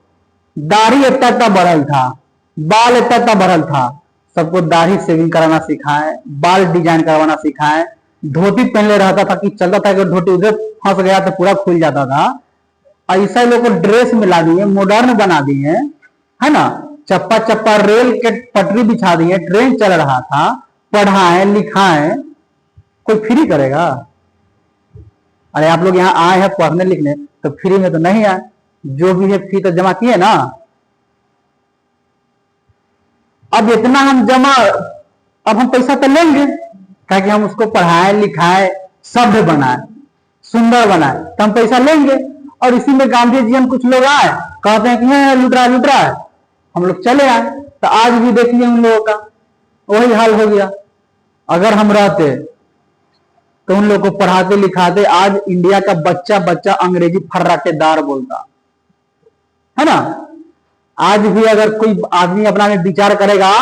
दाढ़ी इतना बढ़ल था, बाल इतना भरल था, सबको दाढ़ी शेविंग कराना सिखाए, बाल डिजाइन करवाना सिखाए, धोती पहनले रहता था कि चलता था कि धोती उधर फंस गया तो पूरा खुल जाता था। ऐसा लोग को ड्रेस में ला दिए, मॉडर्न बना दिए, है ना। चप्पा चप्पा रेल के पटरी बिछा दिए, ट्रेन चल रहा था, पढ़ाए लिखाए, कोई फ्री करेगा? अरे आप लोग यहाँ आए हैं पढ़ने लिखने तो फ्री में तो नहीं आए, जो भी है फी तो जमा किए ना। अब इतना हम जमा, अब हम पैसा तो लेंगे ताकि हम उसको पढ़ाए लिखाए, सभ्य बनाए, सुंदर बनाए, तो हम पैसा लेंगे। और इसी में गांधी जी हम कुछ लोग आए कहते हैं कि लूट रहा है, हम लोग चले आए। तो आज भी देखिए उन लोगों का वही हाल हो गया। अगर हम रहते तो उन लोगों को पढ़ाते लिखाते, आज इंडिया का बच्चा बच्चा अंग्रेजी फर्राटेदार बोलता है ना। आज भी अगर कोई आदमी अपना में विचार करेगा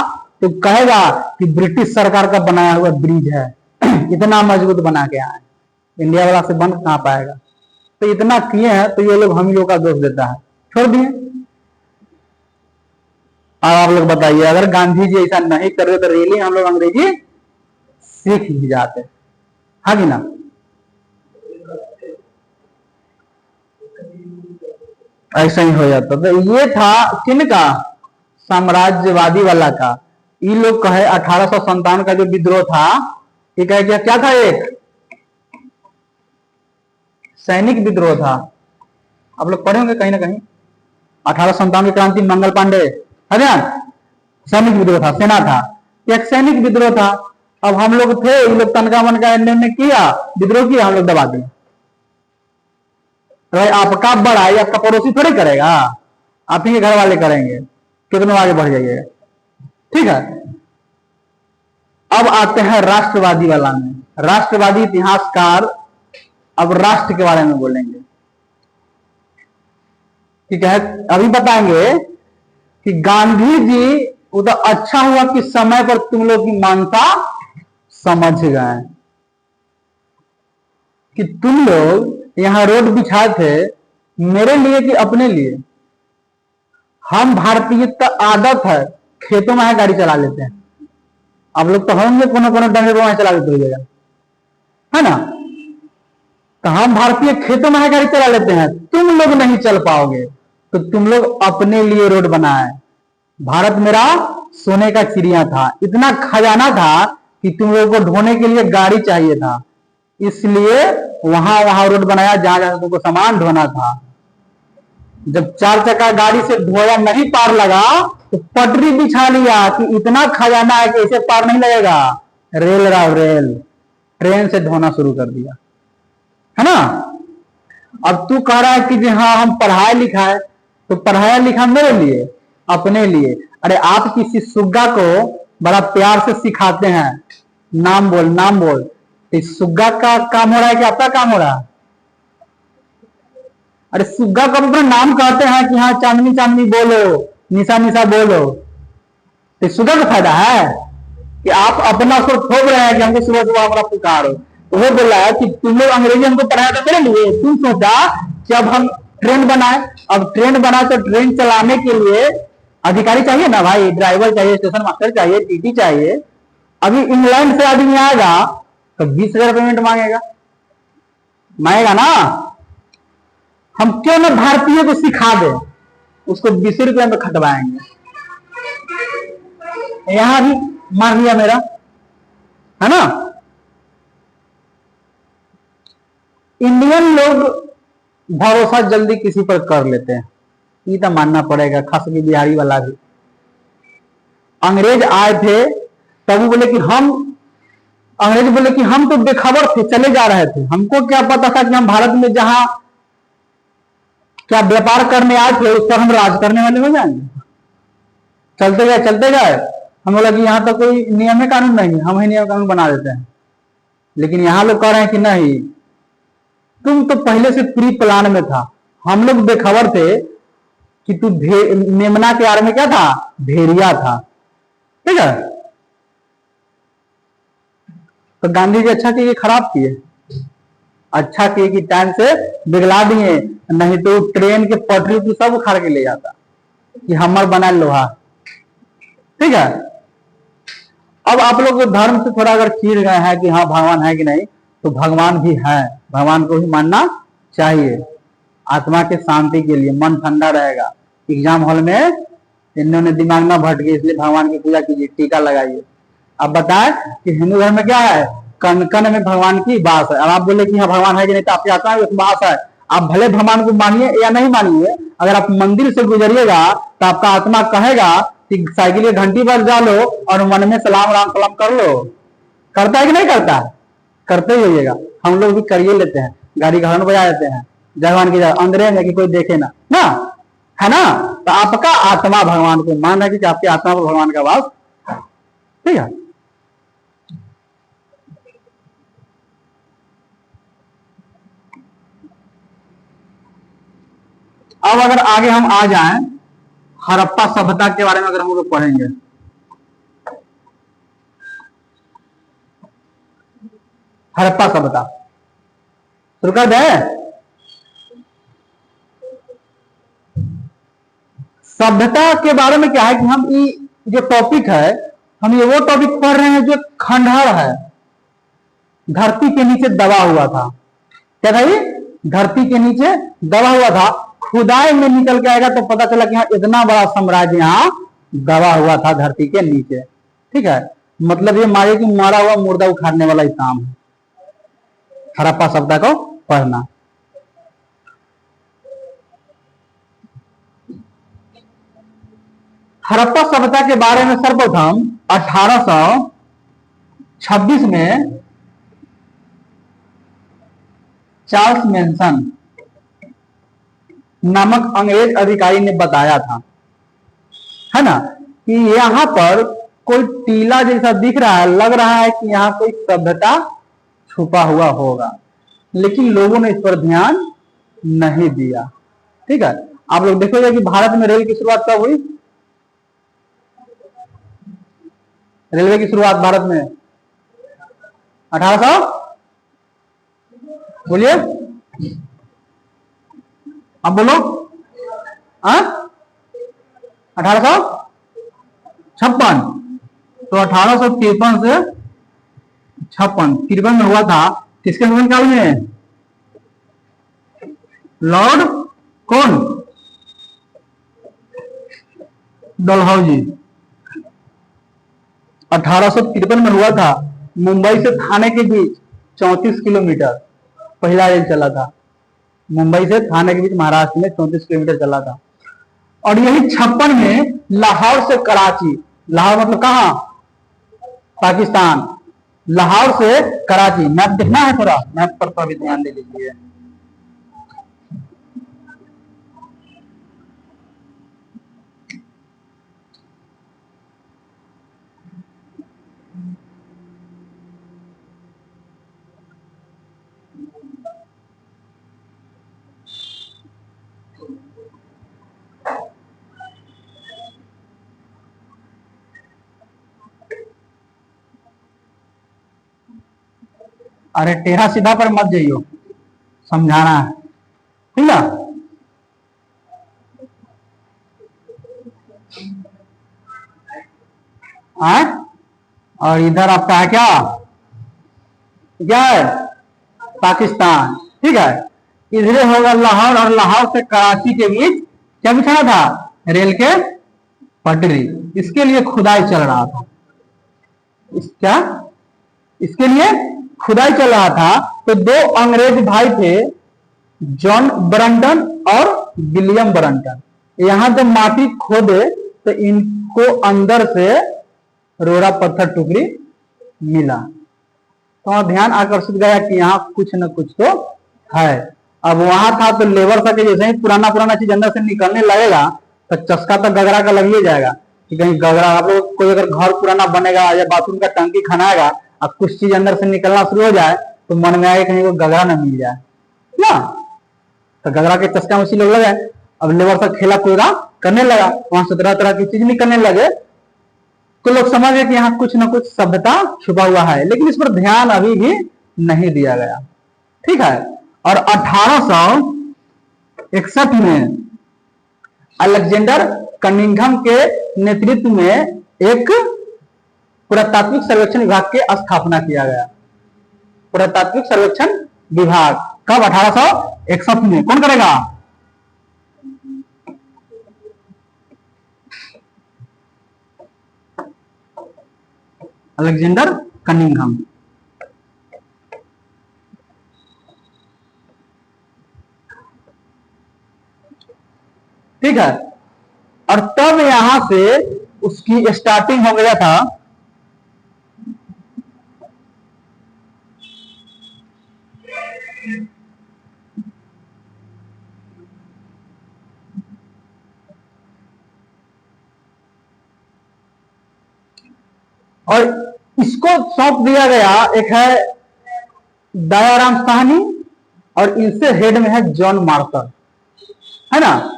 तो कहेगा कि ब्रिटिश सरकार का बनाया हुआ ब्रिज है, इतना मजबूत बना के आए, इंडिया वाला से बन कहां पाएगा। तो इतना किए हैं तो ये लोग हम लोग का दोष देता है, छोड़ दिए। अब आप लोग बताइए, अगर गांधी जी ऐसा नहीं कर रहे तो रियली हम लोग अंग्रेजी सीख ही जाते, हाँ कि ना। ऐसा ही हो जाता। तो ये था किनका? साम्राज्यवादी वाला का। ये लोग कहे 1857 का जो विद्रोह था, ये कहे क्या था? एक सैनिक विद्रोह था। आप लोग पढ़े होंगे कहीं ना कहीं। 1857 की क्रांति, मंगल पांडे, है ना, सैनिक विद्रोह था, सेना था, एक सैनिक विद्रोह था। अब हम लोग थे, ये लोग तनका मनका ने किया, विद्रोह किया, हम लोग दबा दिए। भाई आपका बड़ाई आपका पड़ोसी थोड़ी करेगा, आप ही के घर वाले करेंगे, कितनों आगे बढ़ जाइएगा, ठीक है। अब आते हैं राष्ट्रवादी वाला में। राष्ट्रवादी इतिहासकार अब राष्ट्र के बारे में बोलेंगे, ठीक है। अभी बताएंगे कि गांधी जी उधर अच्छा हुआ कि समय पर तुम लोग की मानता समझ गए कि तुम लोग यहां रोड बिछाए थे मेरे लिए कि अपने लिए। हम भारतीय का आदत है खेतों में गाड़ी चला लेते हैं, आप लोग तो होंगे कोनो कोनो डंडे में चला लेते होइएगा, है ना। तो हम भारतीय खेतों में गाड़ी चला लेते हैं, तुम लोग नहीं चल पाओगे, तो तुम लोग अपने लिए रोड बनाए। भारत मेरा सोने का चिड़िया था, इतना खजाना था कि तुम लोगों को ढोने के लिए गाड़ी चाहिए था, इसलिए वहां वहां रोड बनाया जहां जहां तुमको सामान ढोना था। जब 4 चक्का गाड़ी से ढोया नहीं पार लगा तो पटरी बिछा लिया कि इतना खजाना है कि इसे पार नहीं लगेगा, रेल राव रेल, ट्रेन से ढोना शुरू कर दिया, है ना। अब तू कह रहा है कि हाँ हम पढ़ाए लिखाए, तो पढ़ाया लिखा मेरे लिए, अपने लिए। अरे आप किसी सुग्गा को बड़ा प्यार से सिखाते हैं, नाम बोल नाम बोल, इस सुग्गा का काम हो रहा है कि आपका काम हो रहा है? अरे सुग्गा को अपना नाम कहते हैं कि हाँ चांदनी चांदनी बोलो, निशा निशा बोलो, तो सुग्गा का फायदा है कि आप अपना उसको ठोक रहे हैं कि हमको सुबह सुबह हमारा पुकारो। तो वो बोल रहा है कि तुम लोग अंग्रेजी हमको पढ़ाया था मेरे लिए, तुम सोचा कि अब हम ट्रेन बनाए, अब ट्रेन बनाए तो ट्रेन चलाने के लिए अधिकारी चाहिए ना भाई, ड्राइवर चाहिए, स्टेशन मास्टर चाहिए, टीटी चाहिए। अभी इंग्लैंड से आदमी आएगा तो 20,000 पेमेंट मांगेगा ना। हम क्यों ना भारतीय को सिखा दे, उसको 20 रुपए में खटवाएंगे। यहां भी मार लिया मेरा, है ना। इंडियन लोग भरोसा जल्दी किसी पर कर लेते हैं, ये तो मानना पड़ेगा, खास करके बिहारी वाला भी। अंग्रेज आए थे तब बोले कि हम, अंग्रेज बोले कि हम तो बेखबर थे, चले जा रहे थे, हमको क्या पता था कि हम भारत में जहां क्या व्यापार करने आए थे उस पर हम राज करने वाले हो जाएंगे। चलते गए, हम बोला कि यहाँ तो कोई नियम कानून नहीं है, हम ही नियम कानून बना देते हैं। लेकिन यहाँ लोग कह रहे हैं कि नहीं, तुम तो पहले से प्री प्लान में था, हम लोग बेखबर थे कि तू मेमना के आड़ में क्या था, भेड़िया था, ठीक है। तो गांधी जी अच्छा किए खराब किए? अच्छा किए कि टाइम से बिगला दिए, नहीं तो ट्रेन के पटरी को सब उखाड़ के ले जाता कि हमर बना लोहा, ठीक है। अब आप लोग धर्म से थोड़ा अगर चिढ़ गए हैं कि हाँ भगवान है कि नहीं, तो भगवान भी है, भगवान को भी मानना चाहिए। आत्मा के शांति के लिए मन ठंडा रहेगा। एग्जाम हॉल में इन्होंने दिमाग ना भटके, इसलिए भगवान की पूजा कीजिए, टीका लगाइए। अब बताएं कि हिंदू धर्म में क्या है, कण कण में भगवान की बास है। अब आप बोले कि हाँ भगवान है कि नहीं, तो आपकी आत्मा में बास है। आप भले भगवान को मानिए या नहीं मानिए, अगर आप मंदिर से गुजरिएगा तो आपका आत्मा कहेगा कि साइकिल की घंटी पर जा लो और मन में सलाम राम सलाम कर लो। करता है कि नहीं करता है? करते ही होइएगा। हम लोग भी करिए लेते हैं, गाड़ी का हॉर्न बजा देते हैं, जगवान की जगह अंदर में कि कोई देखे ना, ना है ना। तो आपका आत्मा भगवान को मान है कि आपकी आत्मा पर भगवान का वास, ठीक है। अब अगर आगे हम आ जाएं, हड़प्पा सभ्यता के बारे में अगर हम लोग पढ़ेंगे, हड़प्पा सभ्यता शुरू कर दें। सभ्यता के बारे में क्या है कि हम ये जो टॉपिक है, हम ये वो टॉपिक पढ़ रहे हैं जो खंडहर है, धरती के नीचे दबा हुआ था। क्या था ये? धरती के नीचे दबा हुआ था। खुदाई में निकल के आएगा तो पता चला कि हाँ इतना बड़ा साम्राज्य यहाँ दबा हुआ था धरती के नीचे, ठीक है। मतलब ये मारे की मारा हुआ मुर्दा उखाड़ने वाला ही काम है, हड़प्पा सभ्यता को पढ़ना। हड़प्पा सभ्यता के बारे में सर्वप्रथम 1826 में चार्ल्स मेंशन नामक अंग्रेज अधिकारी ने बताया था, है ना, कि यहां पर कोई टीला जैसा दिख रहा है, लग रहा है कि यहां कोई सभ्यता छुपा हुआ होगा, लेकिन लोगों ने इस पर ध्यान नहीं दिया, ठीक है। आप लोग देखोगे कि भारत में रेल की शुरुआत कब हुई? रेलवे की शुरुआत भारत में 1800, बोलिए, अब बोलो, 1856। तो 1853 से 56, 53 में हुआ था। किसके शासनकाल में? लॉर्ड कौन? डलहौजी। 1853 में हुआ था। मुंबई से थाने के बीच 34 किलोमीटर पहला रेल चला था। मुंबई से थाने के बीच महाराष्ट्र में 34 किलोमीटर चला था। और यही 56 में लाहौर से कराची, लाहौर मतलब कहां? पाकिस्तान। लाहौर से कराची, मैप देखना है थोड़ा, मैप पर भी ध्यान दे लीजिए। अरे टेढ़ा सीधा पर मत जाइयो, समझाना है, ठीक है। और इधर आपका है क्या, क्या है? पाकिस्तान, ठीक है। इधर होगा लाहौर, और लाहौर से कराची के बीच क्या बिछाना था? रेल के पटरी। इसके लिए खुदाई चल रहा था। क्या? इसके लिए खुदाई चल रहा था। तो दो अंग्रेज भाई थे, जॉन ब्रंटन और विलियम ब्रंटन। यहां जब माटी खोदे तो इनको अंदर से रोड़ा पत्थर टुकड़ी मिला, तो ध्यान आकर्षित गया कि यहाँ कुछ न कुछ तो है। अब वहां था तो लेबर था कि जैसे ही पुराना पुराना चीज अंदर से निकलने लगेगा तो चस्का तो गगरा का लग ही जाएगा कि कहीं गगरा, आप लोग कोई अगर घर पुराना बनेगा या बाथरूम का टंकी खनाएगा और कुछ चीज अंदर से निकलना शुरू हो जाए तो मन में आए कहीं वो गगरा न मिल जाए ना, तो गगरा के चस्का में उसी लोग लगे। अब लेबर सब खेला कूदा करने लगा, वहां से तरह तरह की चीज निकलने लगे, तो लोग समझ गए कि यहाँ कुछ न कुछ सभ्यता छुपा हुआ है, लेकिन इस पर ध्यान अभी भी नहीं दिया गया, ठीक है। और 1861 में अलेक्जेंडर कनिंघम के नेतृत्व में एक पुरातात्विक सर्वेक्षण विभाग के स्थापना किया गया। पुरातात्विक सर्वेक्षण विभाग कब? 1861 में। कौन करेगा? Alexander Cunningham. ठीक है। और तब यहां से उसकी स्टार्टिंग हो गया था और इसको सौंप दिया गया। एक है दयाराम साहनी और इनसे हेड में है जॉन मार्शल, है ना।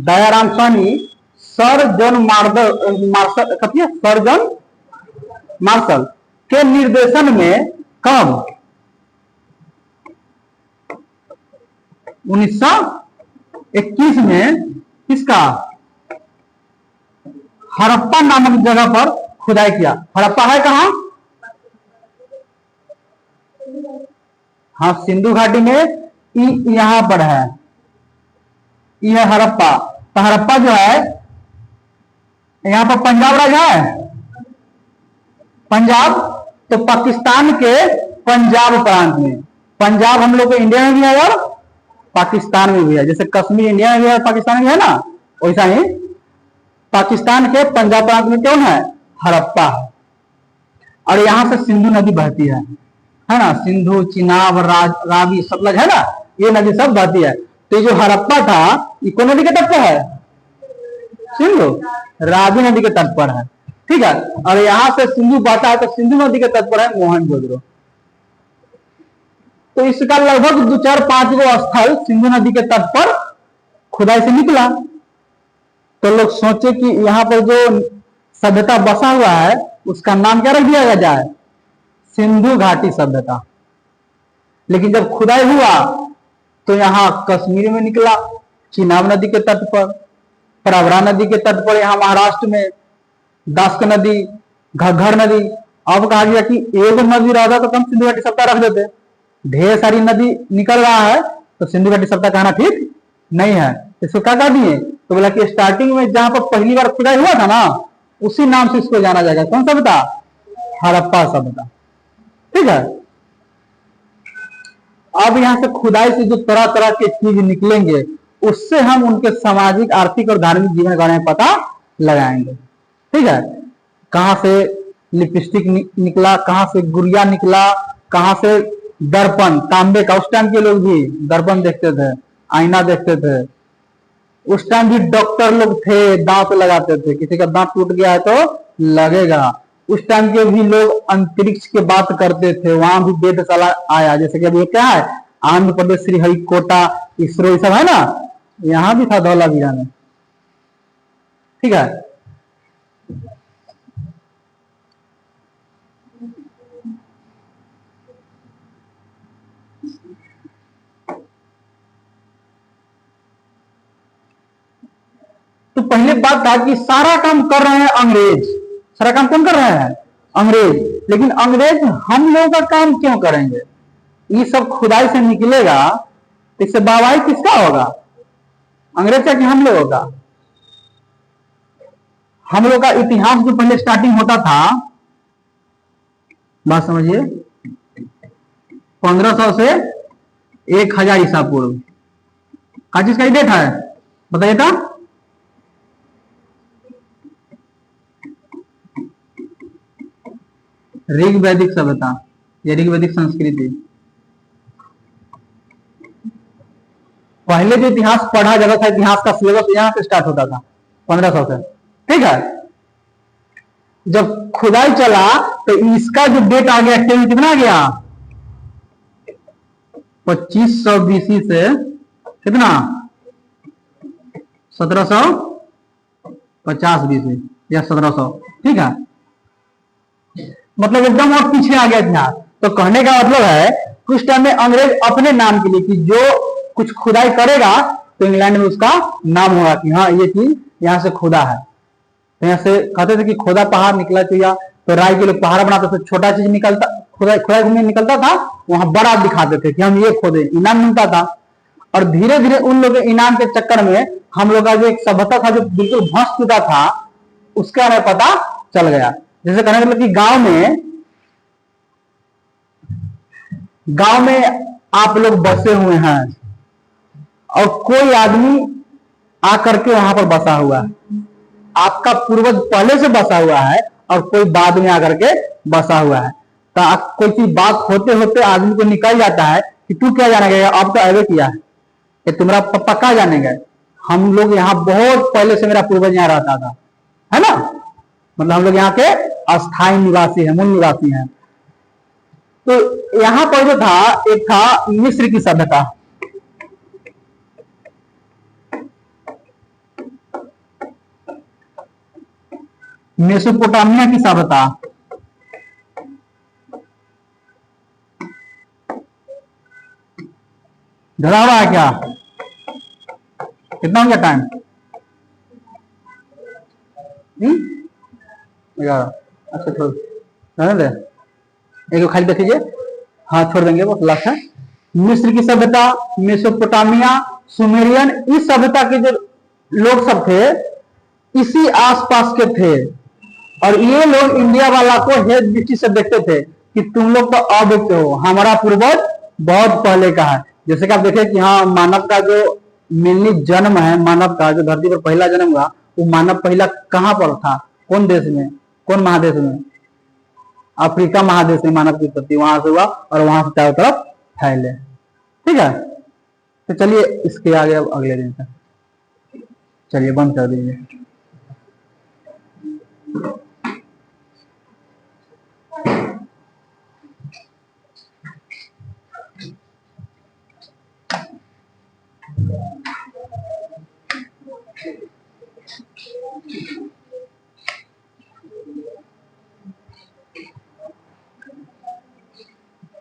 Dayaram Sahni sir John marshal sir John Marshall के निर्देशन में कब? 1921 में किसका? हड़प्पा नामक जगह पर खुदाई किया। हड़प्पा है कहां? हाँ, सिंधु घाटी में यहां पर है। यह हड़प्पा। तो हड़प्पा जो है यहां पर पंजाब राज्य है। पंजाब तो पाकिस्तान के पंजाब प्रांत में। पंजाब हम लोग को इंडिया में भी है और पाकिस्तान में भी है। जैसे कश्मीर इंडिया में भी है, पाकिस्तान में भी है ना, वैसा ही पाकिस्तान के पंजाब प्रांत में कौन है? हड़प्पा है। और यहां से सिंधु नदी बहती है ना। सिंधु, चिनाब, रावी, सतलज, है ना, ये नदी सब बहती है। तो जो हड़प्पा था ये कौन नदी के तट पर है? सिंधु, रावी नदी के तट पर है। ठीक है। और यहां से सिंधु बहता है तो सिंधु नदी के तट पर है मोहनजोदड़ो। तो इसका लगभग 2-4-5 गो स्थल सिंधु नदी के तट पर खुदाई से निकला। तो लोग सोचे कि यहाँ पर जो सभ्यता बसा हुआ है उसका नाम क्या रख दिया जाए? सिंधु घाटी सभ्यता। लेकिन जब खुदाई हुआ तो यहाँ कश्मीर में निकला, चिनाब नदी के तट पर, प्रवरा नदी के तट पर, यहाँ महाराष्ट्र में दास्क नदी, घग्घर नदी। अब कहा गया कि एक नदी रहता तो कम सिंधु घाटी सभ्यता रख देते। ढेर सारी नदी निकल रहा है तो सिंधु घाटी सभ्यता कहना ठीक नहीं है। इसको क्या कह दिए? तो बोला कि स्टार्टिंग में जहां पर पहली बार खुदाई हुआ था ना उसी नाम से इसको जाना जाएगा। कौन सभ्यता? हड़प्पा सभ्यता। ठीक है। अब यहां से खुदाई से जो तरह तरह के चीज निकलेंगे उससे हम उनके सामाजिक, आर्थिक और धार्मिक जीवन के बारे में पता लगाएंगे। ठीक है। कहां से लिपस्टिक निकला, कहां से गुड़िया निकला, कहां से दर्पण, तांबे का। उस टाइम के लोग भी दर्पण देखते थे, आईना देखते थे। उस टाइम भी डॉक्टर लोग थे, दांत लगाते थे। किसी का दांत टूट गया है तो लगेगा। उस टाइम के भी लोग अंतरिक्ष की बात करते थे, वहां भी वेधशाला आया। जैसे कि अभी क्या है, आंध्र प्रदेश श्रीहरिकोटा इसरो ये सब है ना, यहां भी था धौलावीरा में। ठीक है। तो पहले बात था कि सारा काम कर रहे हैं अंग्रेज। सारा काम कौन कर रहे हैं? अंग्रेज। लेकिन अंग्रेज हम लोगों का काम क्यों करेंगे? ये सब खुदाई से निकलेगा तो इससे वाहवाही किसका होगा? अंग्रेज का कि हम लोगों का? हम लोग का इतिहास जो पहले स्टार्टिंग होता था, बात समझिए, 1500 से 1000 ईसा पूर्व का चीज का डेट है बताइए था? ऋग वैदिक सभ्यता या ऋग वैदिक संस्कृति। पहले जो इतिहास पढ़ा जाता था, इतिहास का सिलेबस यहां से स्टार्ट होता था 1500 से। ठीक है। जब खुदाई चला तो इसका जो डेट आ गया कितना आ गया? 2500 बीसी से कितना? 1750 बीसी या 1700। ठीक है। मतलब एकदम और पीछे आ गया इतिहास। तो कहने का मतलब है कुछ टाइम में अंग्रेज अपने नाम के लिए कि जो कुछ खुदाई करेगा तो इंग्लैंड में उसका नाम होगा कि हाँ ये चीज यहां से खुदा है। तो यहाँ से कहते थे कि खोदा पहाड़ निकला चुया, तो राय के लोग पहाड़ बनाते थे, छोटा चीज निकलता, खुदाई खुदाई में निकलता था, वहां बड़ा दिखाते थे कि हम ये खोदे, इनाम मिलता था। और धीरे धीरे उन लोगों के इनाम के चक्कर में हम लोग का जो एक सभ्यता था जो बिल्कुल भ्रष्ट चुका था, उसका हमें पता चल गया। जैसे कहने मतलब कि गांव में आप लोग बसे हुए हैं और कोई आदमी आकर के वहां पर बसा हुआ है, आपका पूर्वज पहले से बसा हुआ है और कोई बाद में आकर के बसा हुआ है, तो कोई चीज बात होते होते आदमी को निकल जाता है कि तू क्या जाने गया, अब तो अवे किया है, ये तुम्हारा पप्पा क्या जाने गए, हम लोग यहाँ बहुत पहले से, मेरा पूर्वज यहाँ रहता था, है ना। मतलब हम लोग यहाँ के अस्थायी निवासी हैं, मूल निवासी हैं। तो यहाँ पर जो था, एक था मिस्र की सभ्यता, मेसोपोटामिया की सभ्यता, धरा हुआ है क्या, कितना हो गया टाइम, 11। अच्छा छोड़ रहने दे, एक खाली देख लीजिए, हाँ छोड़ देंगे, वो लास्ट है। मिस्र की सभ्यता, मेसोपोटामिया, सुमेरियन, इस सभ्यता के जो लोग सब थे इसी आसपास के थे, और ये लोग इंडिया वाला को हेट दृष्टि से देखते थे कि तुम लोग तो अव्यक्त हो, हमारा पूर्वज बहुत पहले का है। जैसे कि आप देखें कि हाँ, मानव का जो मेनली जन्म है, मानव का जो धरती पर पहला जन्म हुआ, वो मानव पहला कहां पर था, कौन देश में, कौन महादेश में, अफ्रीका महादेश में मानव की उत्पत्ति वहां से हुआ और वहां से चारों तरफ फैले। ठीक है, तो चलिए इसके आगे अब अगले दिन तक, चलिए बंद कर दीजिए।